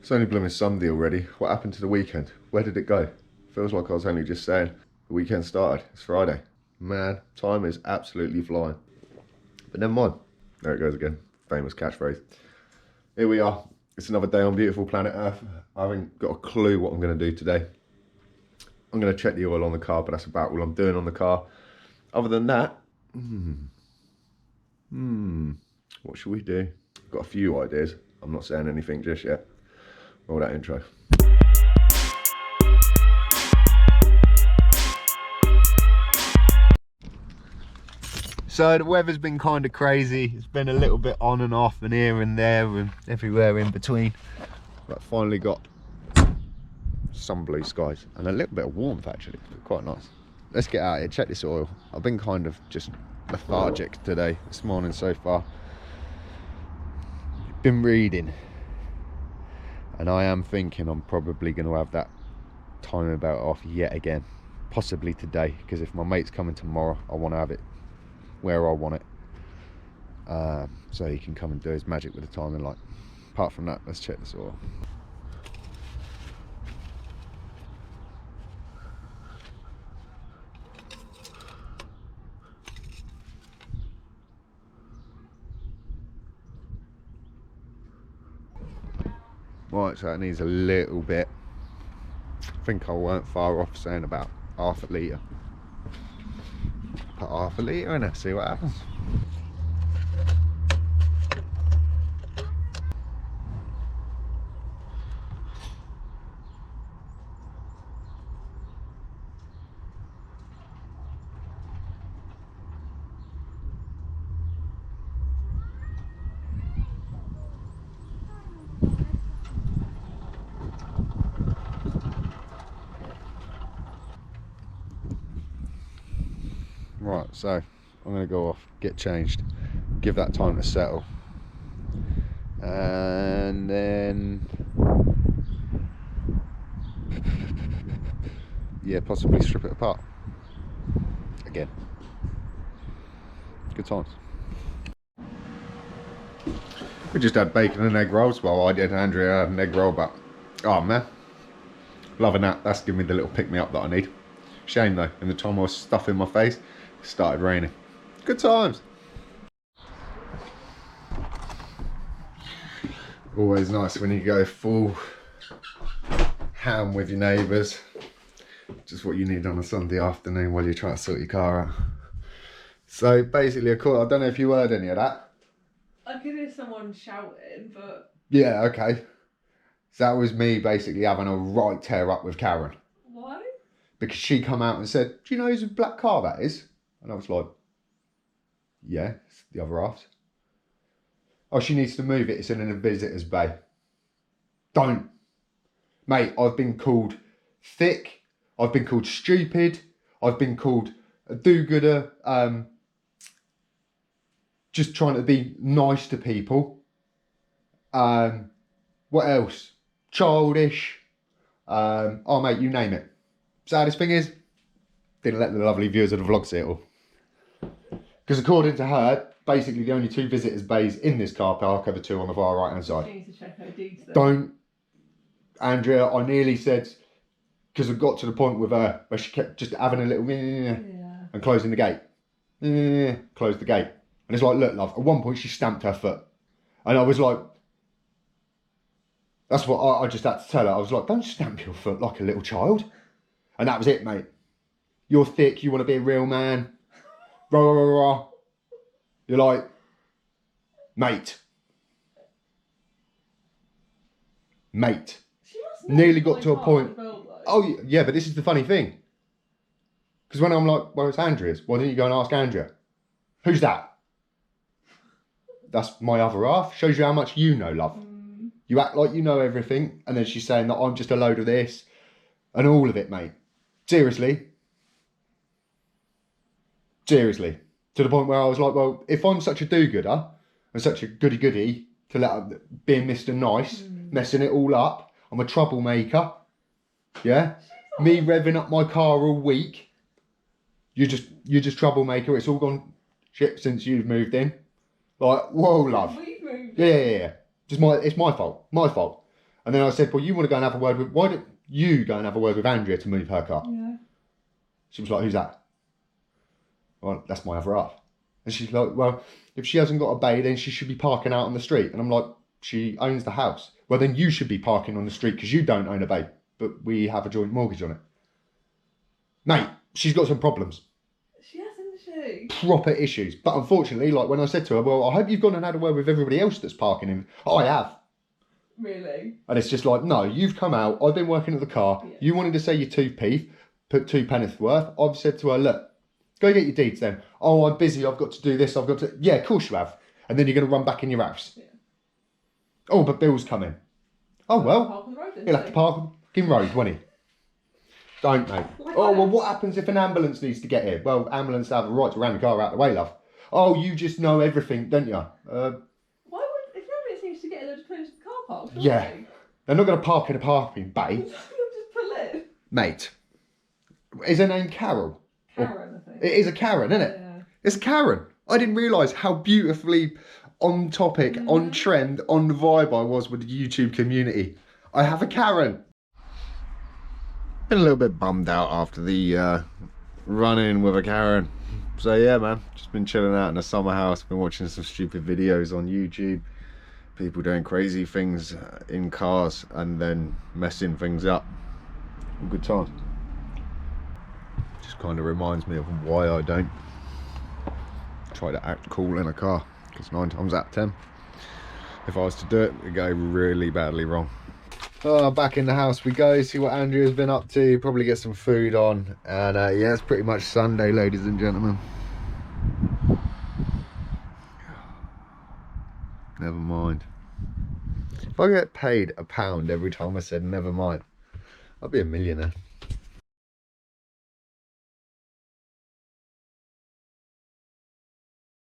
It's only blooming Sunday already. What happened to the weekend? Where did it go? Feels like I was only just saying the weekend started. It's Friday. Man, time is absolutely flying. But never mind. There it goes again. Famous catchphrase. Here we are. It's another day on beautiful planet Earth. I haven't got a clue what I'm going to do today. I'm going to check the oil on the car, but that's about all I'm doing on the car. Other than that, what should we do? Got a few ideas. I'm not saying anything just yet. Roll that intro. So the weather's been kind of crazy. It's been a little bit on and off and here and there and everywhere in between. But finally got some blue skies and a little bit of warmth actually. Quite nice. Let's get out here, check this oil. I've been kind of just lethargic today, this morning so far. Been reading. And I am thinking I'm probably going to have that timing belt off yet again. Possibly today, because if my mate's coming tomorrow, I want to have it where I want it. So he can come and do his magic with the timing light. Apart from that, let's check this oil. Right, so it needs a little bit. I think I weren't far off saying about half a litre. Put half a litre in it, see what happens. Right, so I'm going to go off, get changed, give that time to settle, and then yeah, possibly strip it apart again. Good times. We just had bacon and egg rolls. Well, I did. Andrea had an egg roll, but oh man, loving that. That's giving me the little pick me up that I need. Shame though, in the time I was stuffing my face, it started raining. Good times. Always nice when you go full ham with your neighbours. Just what you need on a Sunday afternoon while you're trying to sort your car out. So basically, I don't know if you heard any of that. I could hear someone shouting, but... Yeah, okay. So that was me basically having a right tear up with Karen. Why? Because she come out and said, do you know whose black car that is? And I was like, yeah, it's the other half's. Oh, she needs to move it. It's in a visitor's bay. Don't. Mate, I've been called thick. I've been called stupid. I've been called a do-gooder. Just trying to be nice to people. What else? Childish. Oh, mate, you name it. Saddest thing is, didn't let the lovely viewers of the vlog see it all. Because according to her, basically the only two visitors' bays in this car park are the two on the far right hand side. She needs to check her deeds then. Don't, Andrea, I nearly said, because I got to the point with her where she kept just having a little and closing the gate. Close the gate. And it's like, look, love, at one point she stamped her foot. And I was like, that's what I just had to tell her. I was like, don't stamp your foot like a little child. And that was it, mate. You're thick, you want to be a real man. Rah, rah, rah, rah. You're like, mate. Mate. Nearly got to a point. Oh, yeah, but this is the funny thing. Because when I'm like, well, it's Andrea's. Why didn't you go and ask Andrea? Who's that? That's my other half. Shows you how much you know, love. You act like you know everything. And then she's saying that I'm just a load of this. And all of it, mate. Seriously. Seriously. To the point where I was like, well, if I'm such a do-gooder and such a goody-goody to let being Mr. Nice, messing it all up, I'm a troublemaker. Yeah? Me revving up my car all week. You're just troublemaker. It's all gone shit since you've moved in. Like, whoa, love. We've moved Yeah. Just it's my fault. My fault. And then I said, well, you want to go and have a word with, why don't you go and have a word with Andrea to move her car? Yeah. She was like, who's that? Well, that's my other half. And she's like, well, if she hasn't got a bay, then she should be parking out on the street. And I'm like, she owns the house. Well, then you should be parking on the street because you don't own a bay, but we have a joint mortgage on it. Mate, she's got some problems. She hasn't she? Proper issues. But unfortunately, like when I said to her, well, I hope you've gone and had a word with everybody else that's parking in. Oh, I have. Really? And it's just like, no, you've come out, I've been working at the car, Yeah. you wanted to say your 2p, put 2 pence worth. I've said to her, look, go get your deeds then. Oh, I'm busy, I've got to do this, I've got to... Yeah, of course you have. And then you're going to run back in your house. Yeah. Oh, but Bill's coming. Oh, well, Park on the road then. he'll have to park in road, won't he? Don't, mate. Oh, well, what happens if an ambulance needs to get here? Well, ambulance have a right to ram the car out the way, love. Oh, you just know everything, don't you? Why would, if nobody seems to get it, they'll just put it into the car park, don't Yeah. they? They're not going to park in a parking bay. They'll just pull in. Mate, is her name Carol? Karen, I think. It is a Karen, isn't it? Yeah. It's a Karen. I didn't realise how beautifully on topic, on trend, on the vibe I was with the YouTube community. I have a Karen. Been a little bit bummed out after the run-in with a Karen. So yeah, man, just been chilling out in a summer house. Been watching some stupid videos on YouTube. People doing crazy things in cars and then messing things up. Good times. Just kind of reminds me of why I don't try to act cool in a car, because 9 times out of 10 if I was to do it, it'd go really badly wrong. Oh, back in the house we go, see what Andrea's been up to, probably get some food on, and yeah, it's pretty much Sunday, ladies and gentlemen. Never mind. If I get paid £1 every time I said never mind, I'd be a millionaire.